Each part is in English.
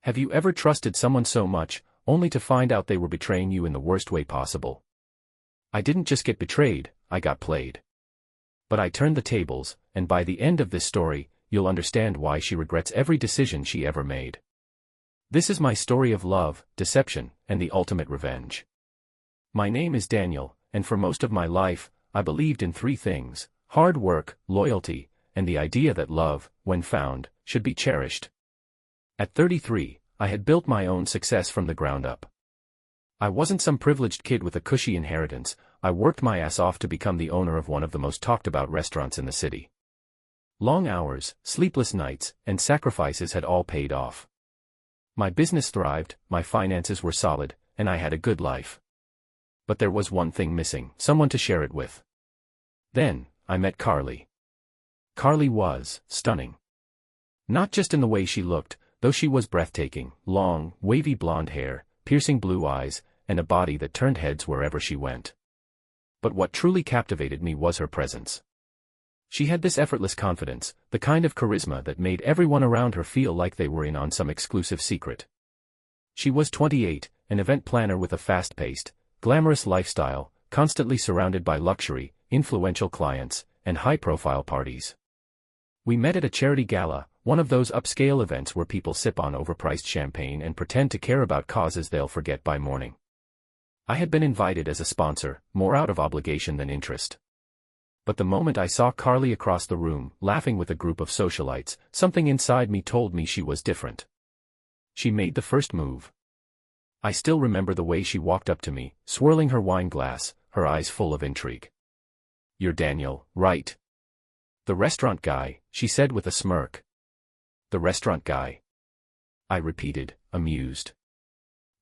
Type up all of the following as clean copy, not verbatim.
Have you ever trusted someone so much, only to find out they were betraying you in the worst way possible? I didn't just get betrayed, I got played. But I turned the tables, and by the end of this story, you'll understand why she regrets every decision she ever made. This is my story of love, deception, and the ultimate revenge. My name is Daniel, and for most of my life, I believed in three things: hard work, loyalty, and the idea that love, when found, should be cherished. At 33, I had built my own success from the ground up. I wasn't some privileged kid with a cushy inheritance. I worked my ass off to become the owner of one of the most talked about restaurants in the city. Long hours, sleepless nights, and sacrifices had all paid off. My business thrived, my finances were solid, and I had a good life. But there was one thing missing: someone to share it with. Then, I met Carly. Carly was stunning. Not just in the way she looked, though she was breathtaking: long, wavy blonde hair, piercing blue eyes, and a body that turned heads wherever she went. But what truly captivated me was her presence. She had this effortless confidence, the kind of charisma that made everyone around her feel like they were in on some exclusive secret. She was 28, an event planner with a fast-paced, glamorous lifestyle, constantly surrounded by luxury, influential clients, and high-profile parties. We met at a charity gala, one of those upscale events where people sip on overpriced champagne and pretend to care about causes they'll forget by morning. I had been invited as a sponsor, more out of obligation than interest. But the moment I saw Carly across the room, laughing with a group of socialites, something inside me told me she was different. She made the first move. I still remember the way she walked up to me, swirling her wine glass, her eyes full of intrigue. "You're Daniel, right?" "The restaurant guy," she said with a smirk. "The restaurant guy," I repeated, amused.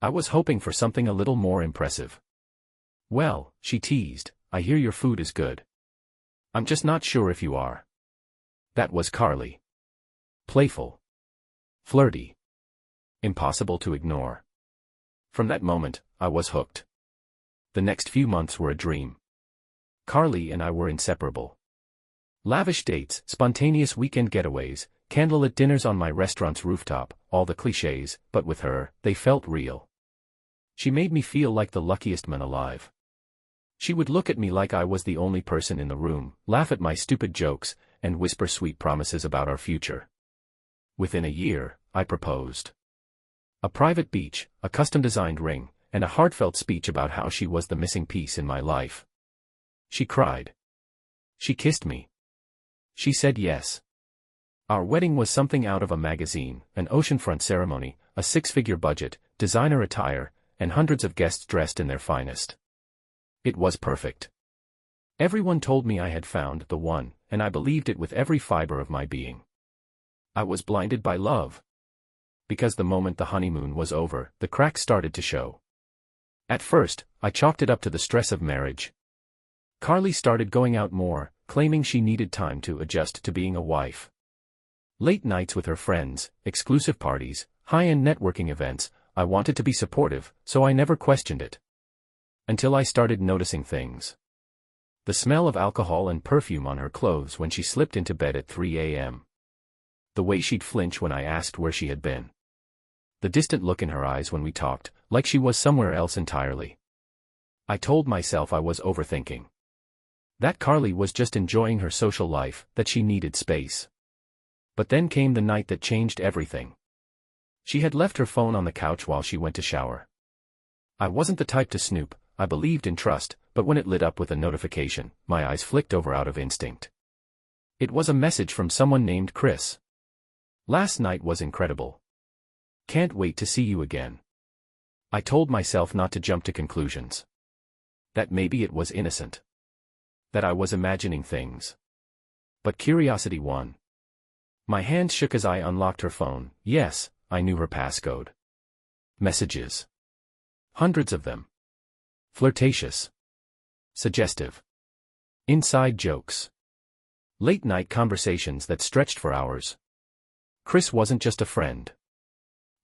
I was hoping for something a little more impressive. "Well," she teased, "I hear your food is good. I'm just not sure if you are." That was Carly. Playful. Flirty. Impossible to ignore. From that moment, I was hooked. The next few months were a dream. Carly and I were inseparable. Lavish dates, spontaneous weekend getaways, candlelit dinners on my restaurant's rooftop, all the clichés, but with her, they felt real. She made me feel like the luckiest man alive. She would look at me like I was the only person in the room, laugh at my stupid jokes, and whisper sweet promises about our future. Within a year, I proposed. A private beach, a custom-designed ring, and a heartfelt speech about how she was the missing piece in my life. She cried. She kissed me. She said yes. Our wedding was something out of a magazine, an oceanfront ceremony, a six-figure budget, designer attire, and hundreds of guests dressed in their finest. It was perfect. Everyone told me I had found the one, and I believed it with every fiber of my being. I was blinded by love. Because the moment the honeymoon was over, the cracks started to show. At first, I chalked it up to the stress of marriage. Carly started going out more, claiming she needed time to adjust to being a wife. Late nights with her friends, exclusive parties, high-end networking events. I wanted to be supportive, so I never questioned it. Until I started noticing things. The smell of alcohol and perfume on her clothes when she slipped into bed at 3 a.m. The way she'd flinch when I asked where she had been. The distant look in her eyes when we talked, like she was somewhere else entirely. I told myself I was overthinking. That Carly was just enjoying her social life, that she needed space. But then came the night that changed everything. She had left her phone on the couch while she went to shower. I wasn't the type to snoop, I believed in trust, but when it lit up with a notification, my eyes flicked over out of instinct. It was a message from someone named Chris. "Last night was incredible. Can't wait to see you again." I told myself not to jump to conclusions. That maybe it was innocent. That I was imagining things. But curiosity won. My hand shook as I unlocked her phone. Yes, I knew her passcode. Messages. Hundreds of them. Flirtatious. Suggestive. Inside jokes. Late-night conversations that stretched for hours. Chris wasn't just a friend.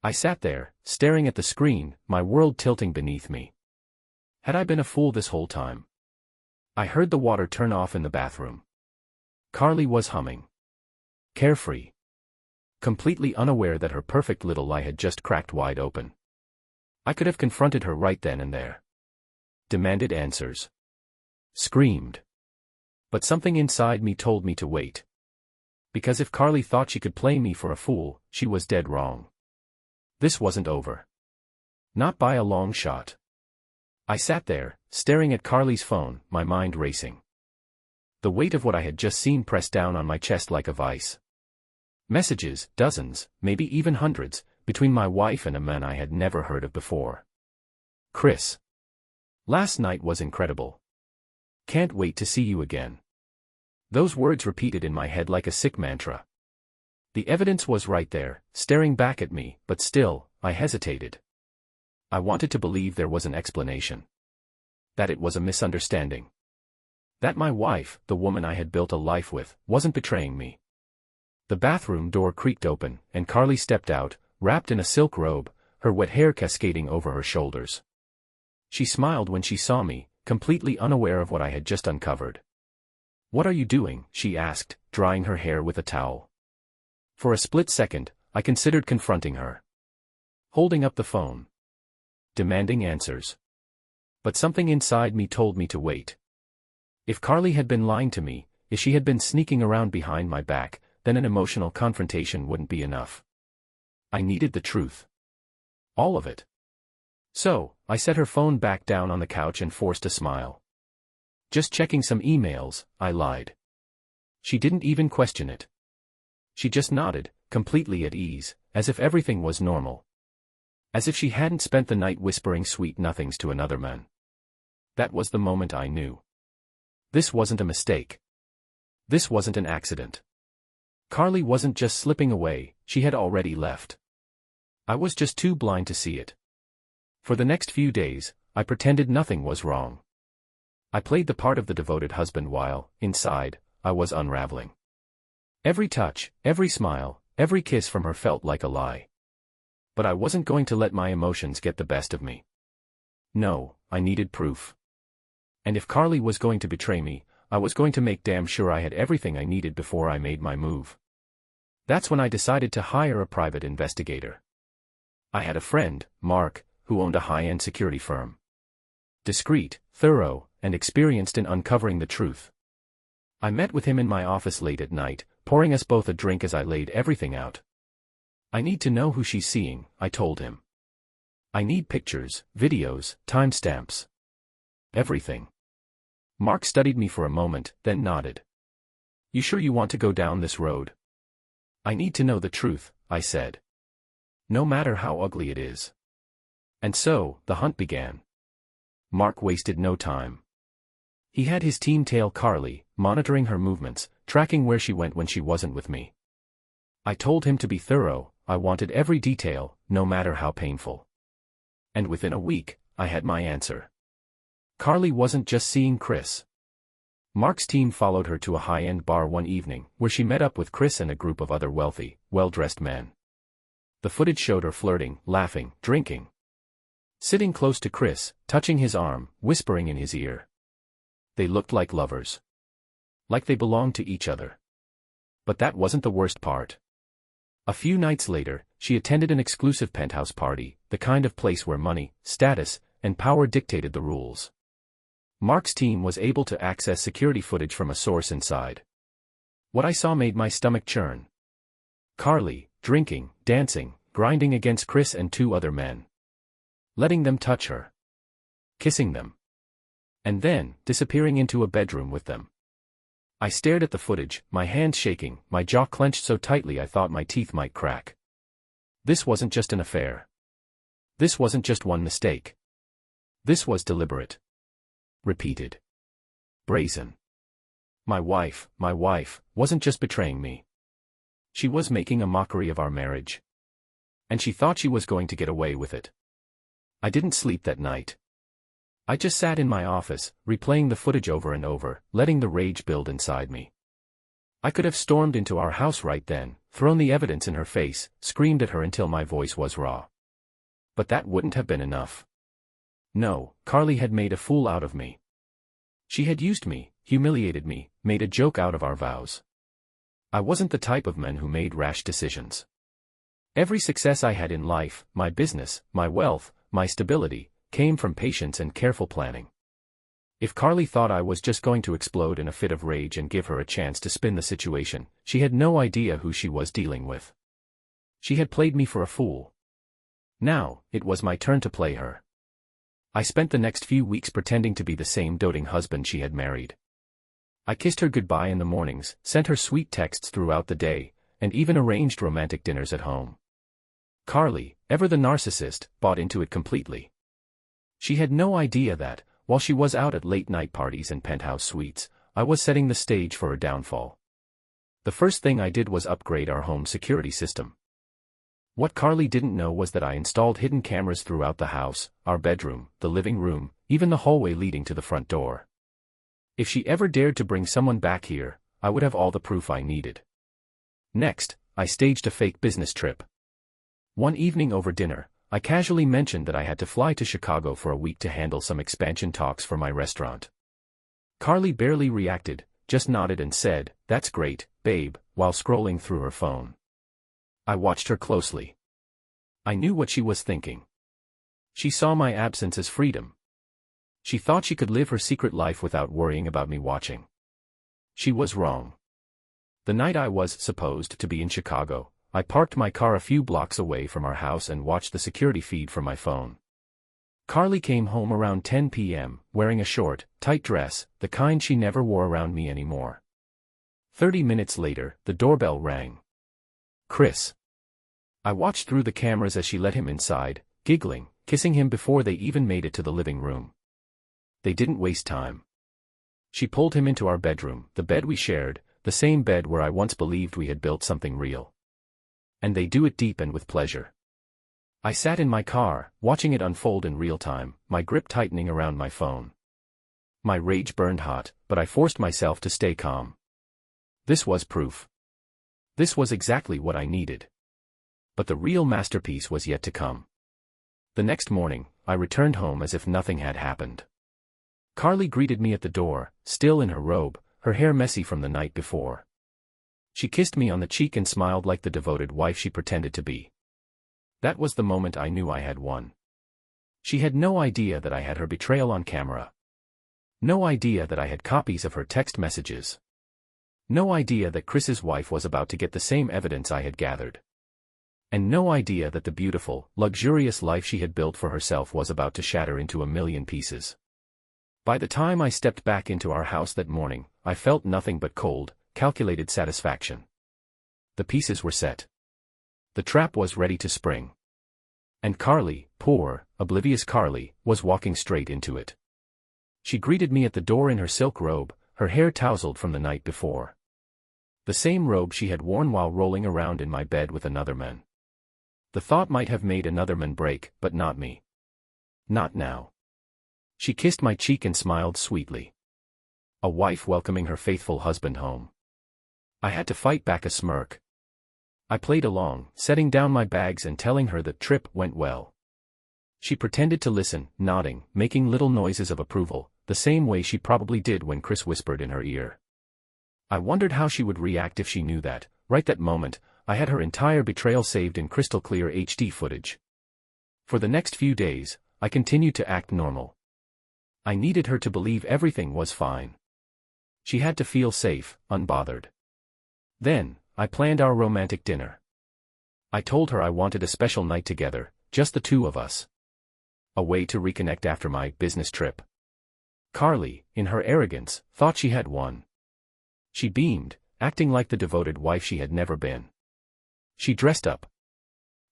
I sat there, staring at the screen, my world tilting beneath me. Had I been a fool this whole time? I heard the water turn off in the bathroom. Carly was humming. Carefree. completely unaware that her perfect little lie had just cracked wide open. I could have confronted her right then and there. Demanded answers. Screamed. But something inside me told me to wait. Because if Carly thought she could play me for a fool, she was dead wrong. This wasn't over. Not by a long shot. I sat there, staring at Carly's phone, my mind racing. The weight of what I had just seen pressed down on my chest like a vice. Messages, dozens, maybe even hundreds, between my wife and a man I had never heard of before. Chris. Last night was incredible. Can't wait to see you again. Those words repeated in my head like a sick mantra. The evidence was right there, staring back at me, but still, I hesitated. I wanted to believe there was an explanation. That it was a misunderstanding. That my wife, the woman I had built a life with, wasn't betraying me. The bathroom door creaked open, and Carly stepped out, wrapped in a silk robe, her wet hair cascading over her shoulders. She smiled when she saw me, completely unaware of what I had just uncovered. "What are you doing?" she asked, drying her hair with a towel. For a split second, I considered confronting her. Holding up the phone. Demanding answers. But something inside me told me to wait. If Carly had been lying to me, if she had been sneaking around behind my back, then an emotional confrontation wouldn't be enough. I needed the truth. All of it. So, I set her phone back down on the couch and forced a smile. "Just checking some emails," I lied. She didn't even question it. She just nodded, completely at ease, as if everything was normal. As if she hadn't spent the night whispering sweet nothings to another man. That was the moment I knew. This wasn't a mistake. This wasn't an accident. Carly wasn't just slipping away, she had already left. I was just too blind to see it. For the next few days, I pretended nothing was wrong. I played the part of the devoted husband while, inside, I was unraveling. Every touch, every smile, every kiss from her felt like a lie. But I wasn't going to let my emotions get the best of me. No, I needed proof. And if Carly was going to betray me, I was going to make damn sure I had everything I needed before I made my move. That's when I decided to hire a private investigator. I had a friend, Mark, who owned a high-end security firm. Discreet, thorough, and experienced in uncovering the truth. I met with him in my office late at night, pouring us both a drink as I laid everything out. "I need to know who she's seeing," I told him. "I need pictures, videos, timestamps. Everything." Mark studied me for a moment, then nodded. "You sure you want to go down this road?" "I need to know the truth," I said. "No matter how ugly it is." And so, the hunt began. Mark wasted no time. He had his team tail Carly, monitoring her movements, tracking where she went when she wasn't with me. I told him to be thorough, I wanted every detail, no matter how painful. And within a week, I had my answer. Carly wasn't just seeing Chris. Mark's team followed her to a high-end bar one evening, where she met up with Chris and a group of other wealthy, well-dressed men. The footage showed her flirting, laughing, drinking. Sitting close to Chris, touching his arm, whispering in his ear. They looked like lovers. Like they belonged to each other. But that wasn't the worst part. A few nights later, she attended an exclusive penthouse party, the kind of place where money, status, and power dictated the rules. Mark's team was able to access security footage from a source inside. What I saw made my stomach churn. Carly, drinking, dancing, grinding against Chris and two other men. Letting them touch her. Kissing them. And then, disappearing into a bedroom with them. I stared at the footage, my hands shaking, my jaw clenched so tightly I thought my teeth might crack. This wasn't just an affair. This wasn't just one mistake. This was deliberate. Repeated. Brazen. My wife, wasn't just betraying me. She was making a mockery of our marriage. And she thought she was going to get away with it. I didn't sleep that night. I just sat in my office, replaying the footage over and over, letting the rage build inside me. I could have stormed into our house right then, thrown the evidence in her face, screamed at her until my voice was raw. But that wouldn't have been enough. No, Carly had made a fool out of me. She had used me, humiliated me, made a joke out of our vows. I wasn't the type of man who made rash decisions. Every success I had in life, my business, my wealth, my stability, came from patience and careful planning. If Carly thought I was just going to explode in a fit of rage and give her a chance to spin the situation, she had no idea who she was dealing with. She had played me for a fool. Now, it was my turn to play her. I spent the next few weeks pretending to be the same doting husband she had married. I kissed her goodbye in the mornings, sent her sweet texts throughout the day, and even arranged romantic dinners at home. Carly, ever the narcissist, bought into it completely. She had no idea that, while she was out at late-night parties and penthouse suites, I was setting the stage for her downfall. The first thing I did was upgrade our home security system. What Carly didn't know was that I installed hidden cameras throughout the house, our bedroom, the living room, even the hallway leading to the front door. If she ever dared to bring someone back here, I would have all the proof I needed. Next, I staged a fake business trip. One evening over dinner, I casually mentioned that I had to fly to Chicago for a week to handle some expansion talks for my restaurant. Carly barely reacted, just nodded and said, "That's great, babe," while scrolling through her phone. I watched her closely. I knew what she was thinking. She saw my absence as freedom. She thought she could live her secret life without worrying about me watching. She was wrong. The night I was supposed to be in Chicago, I parked my car a few blocks away from our house and watched the security feed from my phone. Carly came home around 10 p.m., wearing a short, tight dress, the kind she never wore around me anymore. 30 minutes later, the doorbell rang. Chris. I watched through the cameras as she let him inside, giggling, kissing him before they even made it to the living room. They didn't waste time. She pulled him into our bedroom, the bed we shared, the same bed where I once believed we had built something real. And they do it deep and with pleasure. I sat in my car, watching it unfold in real time, my grip tightening around my phone. My rage burned hot, but I forced myself to stay calm. This was proof. This was exactly what I needed. But the real masterpiece was yet to come. The next morning, I returned home as if nothing had happened. Carly greeted me at the door, still in her robe, her hair messy from the night before. She kissed me on the cheek and smiled like the devoted wife she pretended to be. That was the moment I knew I had won. She had no idea that I had her betrayal on camera. No idea that I had copies of her text messages. No idea that Chris's wife was about to get the same evidence I had gathered. And no idea that the beautiful, luxurious life she had built for herself was about to shatter into a million pieces. By the time I stepped back into our house that morning, I felt nothing but cold, calculated satisfaction. The pieces were set. The trap was ready to spring. And Carly, poor, oblivious Carly, was walking straight into it. She greeted me at the door in her silk robe, her hair tousled from the night before. The same robe she had worn while rolling around in my bed with another man. The thought might have made another man break, but not me. Not now. She kissed my cheek and smiled sweetly. A wife welcoming her faithful husband home. I had to fight back a smirk. I played along, setting down my bags and telling her the trip went well. She pretended to listen, nodding, making little noises of approval, the same way she probably did when Chris whispered in her ear. I wondered how she would react if she knew that, right that moment, I had her entire betrayal saved in crystal clear HD footage. For the next few days, I continued to act normal. I needed her to believe everything was fine. She had to feel safe, unbothered. Then, I planned our romantic dinner. I told her I wanted a special night together, just the two of us. A way to reconnect after my business trip. Carly, in her arrogance, thought she had won. She beamed, acting like the devoted wife she had never been. She dressed up.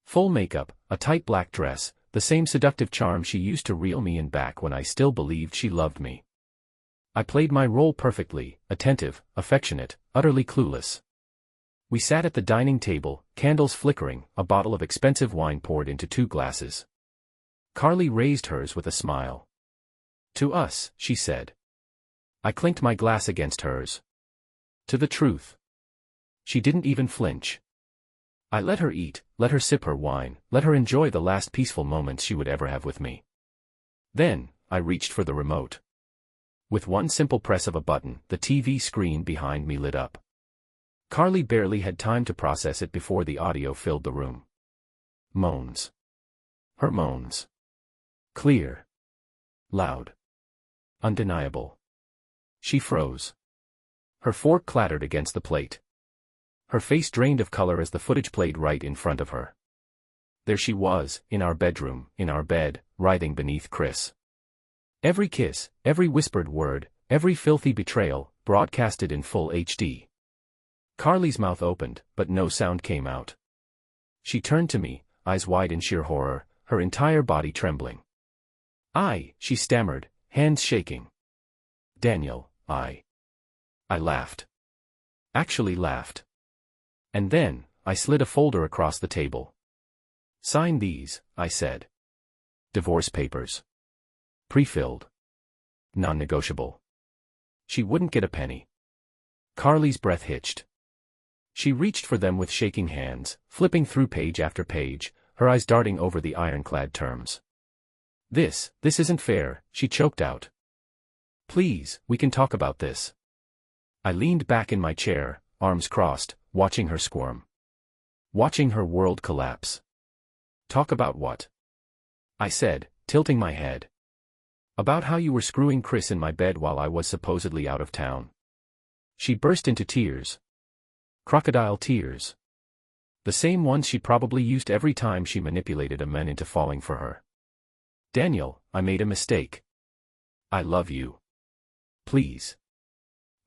Full makeup, a tight black dress, the same seductive charm she used to reel me in back when I still believed she loved me. I played my role perfectly, attentive, affectionate, utterly clueless. We sat at the dining table, candles flickering, a bottle of expensive wine poured into 2 glasses. Carly raised hers with a smile. "To us," she said. I clinked my glass against hers. To the truth. She didn't even flinch. I let her eat, let her sip her wine, let her enjoy the last peaceful moments she would ever have with me. Then, I reached for the remote. With one simple press of a button, the TV screen behind me lit up. Carly barely had time to process it before the audio filled the room. Moans. Her moans. Clear. Loud. Undeniable. She froze. Her fork clattered against the plate. Her face drained of color as the footage played right in front of her. There she was, in our bedroom, in our bed, writhing beneath Chris. Every kiss, every whispered word, every filthy betrayal, broadcasted in full HD. Carly's mouth opened, but no sound came out. She turned to me, eyes wide in sheer horror, her entire body trembling. She stammered, hands shaking. Daniel, I laughed. Actually laughed. And then, I slid a folder across the table. Sign these, I said. Divorce papers. Pre-filled. Non-negotiable. She wouldn't get a penny. Carly's breath hitched. She reached for them with shaking hands, flipping through page after page, her eyes darting over the ironclad terms. This isn't fair, she choked out. Please, we can talk about this. I leaned back in my chair, arms crossed, watching her squirm. Watching her world collapse. Talk about what? I said, tilting my head. About how you were screwing Chris in my bed while I was supposedly out of town. She burst into tears. Crocodile tears. The same ones she probably used every time she manipulated a man into falling for her. Daniel, I made a mistake. I love you. Please.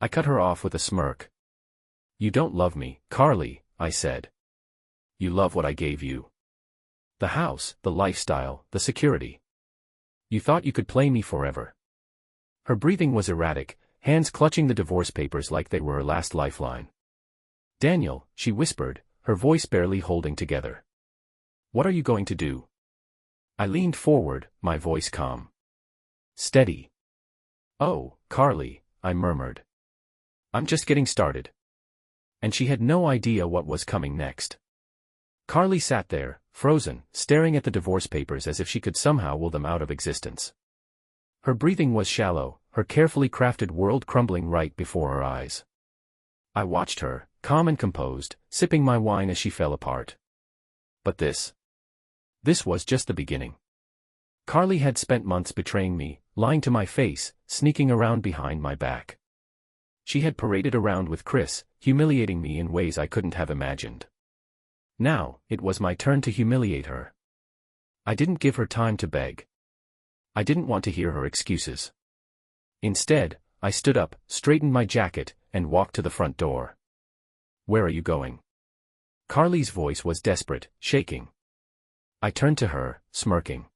I cut her off with a smirk. You don't love me, Carly, I said. You love what I gave you. The house, the lifestyle, the security. You thought you could play me forever. Her breathing was erratic, hands clutching the divorce papers like they were her last lifeline. Daniel, she whispered, her voice barely holding together. What are you going to do? I leaned forward, my voice calm. Steady. Oh, Carly, I murmured. I'm just getting started. And she had no idea what was coming next. Carly sat there, frozen, staring at the divorce papers as if she could somehow will them out of existence. Her breathing was shallow, her carefully crafted world crumbling right before her eyes. I watched her, calm and composed, sipping my wine as she fell apart. But this was just the beginning. Carly had spent months betraying me, lying to my face, sneaking around behind my back. She had paraded around with Chris, humiliating me in ways I couldn't have imagined. Now, it was my turn to humiliate her. I didn't give her time to beg. I didn't want to hear her excuses. Instead, I stood up, straightened my jacket, and walked to the front door. Where are you going? Carly's voice was desperate, shaking. I turned to her, smirking.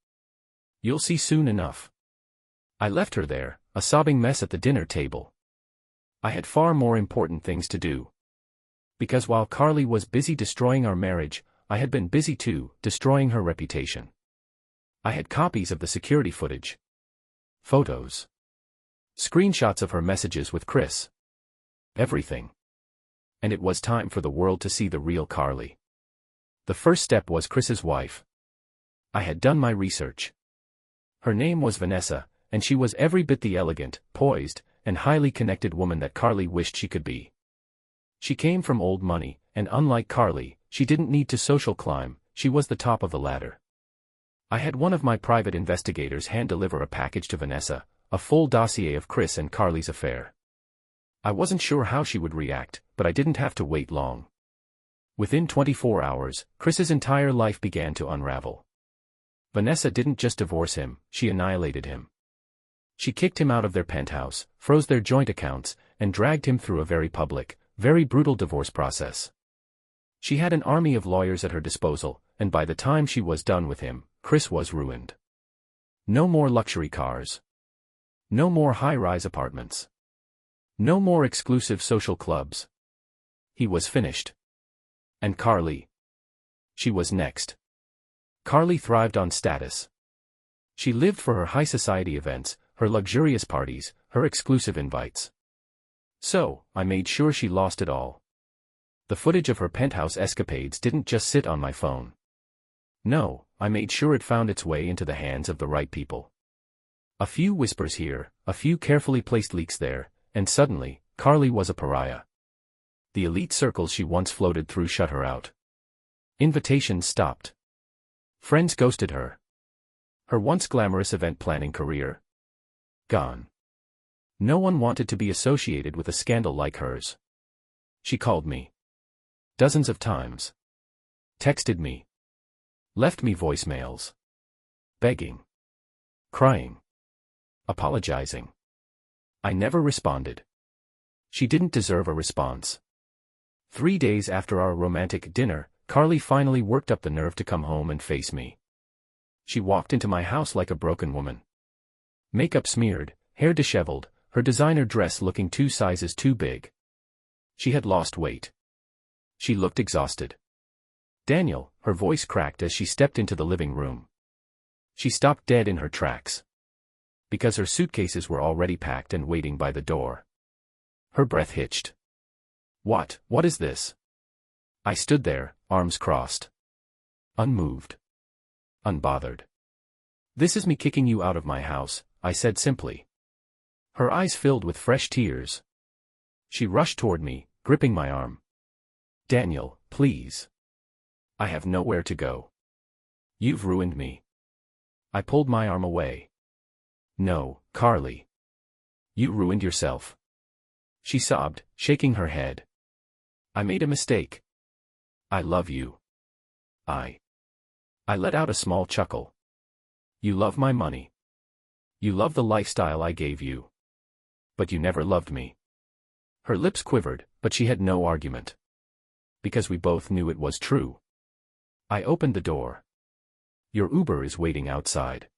You'll see soon enough. I left her there, a sobbing mess at the dinner table. I had far more important things to do. Because while Carly was busy destroying our marriage, I had been busy too, destroying her reputation. I had copies of the security footage. Photos. Screenshots of her messages with Chris. Everything. And it was time for the world to see the real Carly. The first step was Chris's wife. I had done my research. Her name was Vanessa, and she was every bit the elegant, poised, and highly connected woman that Carly wished she could be. She came from old money, and unlike Carly, she didn't need to social climb, she was the top of the ladder. I had one of my private investigators hand-deliver a package to Vanessa, a full dossier of Chris and Carly's affair. I wasn't sure how she would react, but I didn't have to wait long. Within 24 hours, Chris's entire life began to unravel. Vanessa didn't just divorce him, she annihilated him. She kicked him out of their penthouse, froze their joint accounts, and dragged him through a very public, very brutal divorce process. She had an army of lawyers at her disposal, and by the time she was done with him, Chris was ruined. No more luxury cars. No more high-rise apartments. No more exclusive social clubs. He was finished. And Carly. She was next. Carly thrived on status. She lived for her high society events, her luxurious parties, her exclusive invites. So, I made sure she lost it all. The footage of her penthouse escapades didn't just sit on my phone. No, I made sure it found its way into the hands of the right people. A few whispers here, a few carefully placed leaks there, and suddenly, Carly was a pariah. The elite circles she once floated through shut her out. Invitations stopped. Friends ghosted her. Her once glamorous event planning career? Gone. No one wanted to be associated with a scandal like hers. She called me dozens of times. Texted me. Left me voicemails. Begging. Crying. Apologizing. I never responded. She didn't deserve a response. 3 days after our romantic dinner, Carly finally worked up the nerve to come home and face me. She walked into my house like a broken woman. Makeup smeared, hair disheveled, her designer dress looking 2 sizes too big. She had lost weight. She looked exhausted. Daniel, her voice cracked as she stepped into the living room. She stopped dead in her tracks. Because her suitcases were already packed and waiting by the door. Her breath hitched. What is this? I stood there, arms crossed. Unmoved. Unbothered. This is me kicking you out of my house, I said simply. Her eyes filled with fresh tears. She rushed toward me, gripping my arm. Daniel, please. I have nowhere to go. You've ruined me. I pulled my arm away. No, Carly. You ruined yourself. She sobbed, shaking her head. I made a mistake. I love you. I let out a small chuckle. You love my money. You love the lifestyle I gave you. But you never loved me. Her lips quivered, but she had no argument. Because we both knew it was true. I opened the door. Your Uber is waiting outside.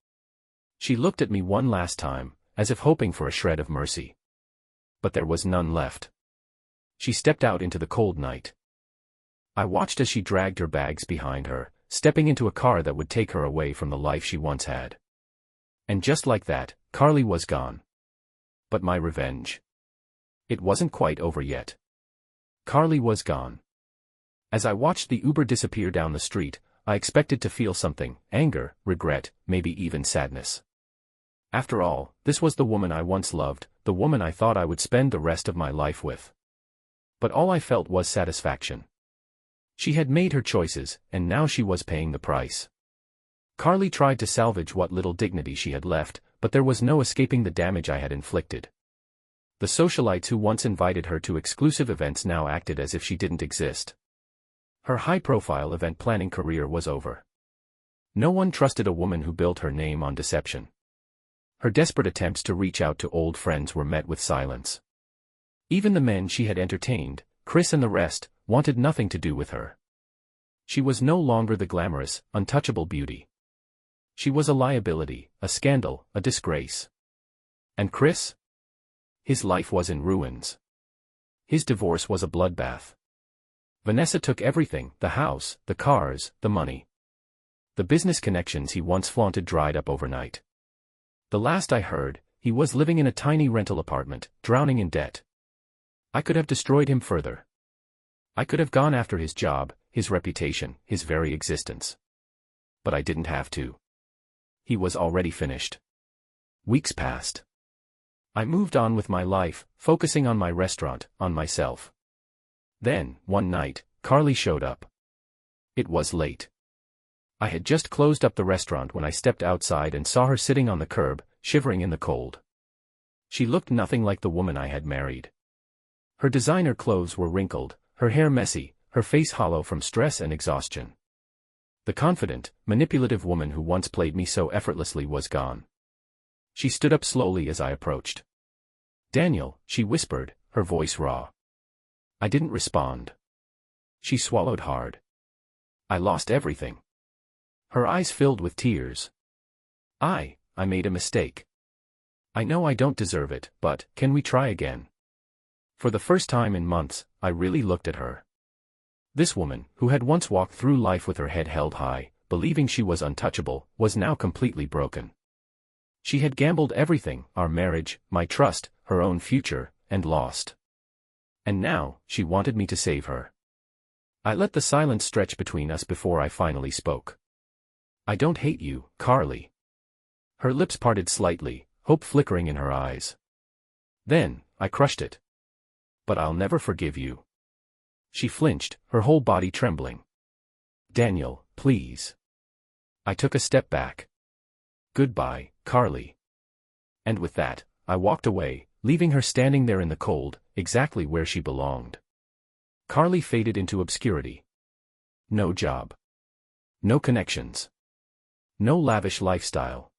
She looked at me one last time, as if hoping for a shred of mercy. But there was none left. She stepped out into the cold night. I watched as she dragged her bags behind her, stepping into a car that would take her away from the life she once had. And just like that, Carly was gone. But my revenge. It wasn't quite over yet. Carly was gone. As I watched the Uber disappear down the street, I expected to feel something: anger, regret, maybe even sadness. After all, this was the woman I once loved, the woman I thought I would spend the rest of my life with. But all I felt was satisfaction. She had made her choices, and now she was paying the price. Carly tried to salvage what little dignity she had left, but there was no escaping the damage I had inflicted. The socialites who once invited her to exclusive events now acted as if she didn't exist. Her high-profile event planning career was over. No one trusted a woman who built her name on deception. Her desperate attempts to reach out to old friends were met with silence. Even the men she had entertained, Chris and the rest, wanted nothing to do with her. She was no longer the glamorous, untouchable beauty. She was a liability, a scandal, a disgrace. And Chris? His life was in ruins. His divorce was a bloodbath. Vanessa took everything: the house, the cars, the money. The business connections he once flaunted dried up overnight. The last I heard, he was living in a tiny rental apartment, drowning in debt. I could have destroyed him further. I could have gone after his job, his reputation, his very existence. But I didn't have to. He was already finished. Weeks passed. I moved on with my life, focusing on my restaurant, on myself. Then, one night, Carly showed up. It was late. I had just closed up the restaurant when I stepped outside and saw her sitting on the curb, shivering in the cold. She looked nothing like the woman I had married. Her designer clothes were wrinkled, her hair messy, her face hollow from stress and exhaustion. The confident, manipulative woman who once played me so effortlessly was gone. She stood up slowly as I approached. Daniel, she whispered, her voice raw. I didn't respond. She swallowed hard. I lost everything. Her eyes filled with tears. I made a mistake. I know I don't deserve it, but can we try again? For the first time in months, I really looked at her. This woman, who had once walked through life with her head held high, believing she was untouchable, was now completely broken. She had gambled everything: our marriage, my trust, her own future, and lost. And now, she wanted me to save her. I let the silence stretch between us before I finally spoke. I don't hate you, Carly. Her lips parted slightly, hope flickering in her eyes. Then, I crushed it. But I'll never forgive you. She flinched, her whole body trembling. Daniel, please. I took a step back. Goodbye, Carly. And with that, I walked away, leaving her standing there in the cold, exactly where she belonged. Carly faded into obscurity. No job. No connections. No lavish lifestyle.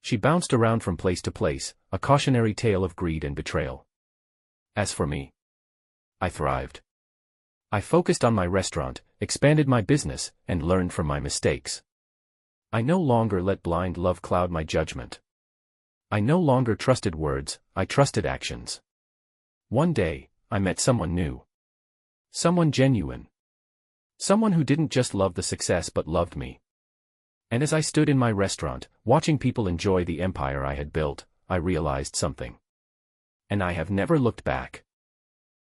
She bounced around from place to place, a cautionary tale of greed and betrayal. As for me, I thrived. I focused on my restaurant, expanded my business, and learned from my mistakes. I no longer let blind love cloud my judgment. I no longer trusted words, I trusted actions. One day, I met someone new. Someone genuine. Someone who didn't just love the success but loved me. And as I stood in my restaurant, watching people enjoy the empire I had built, I realized something. And I have never looked back.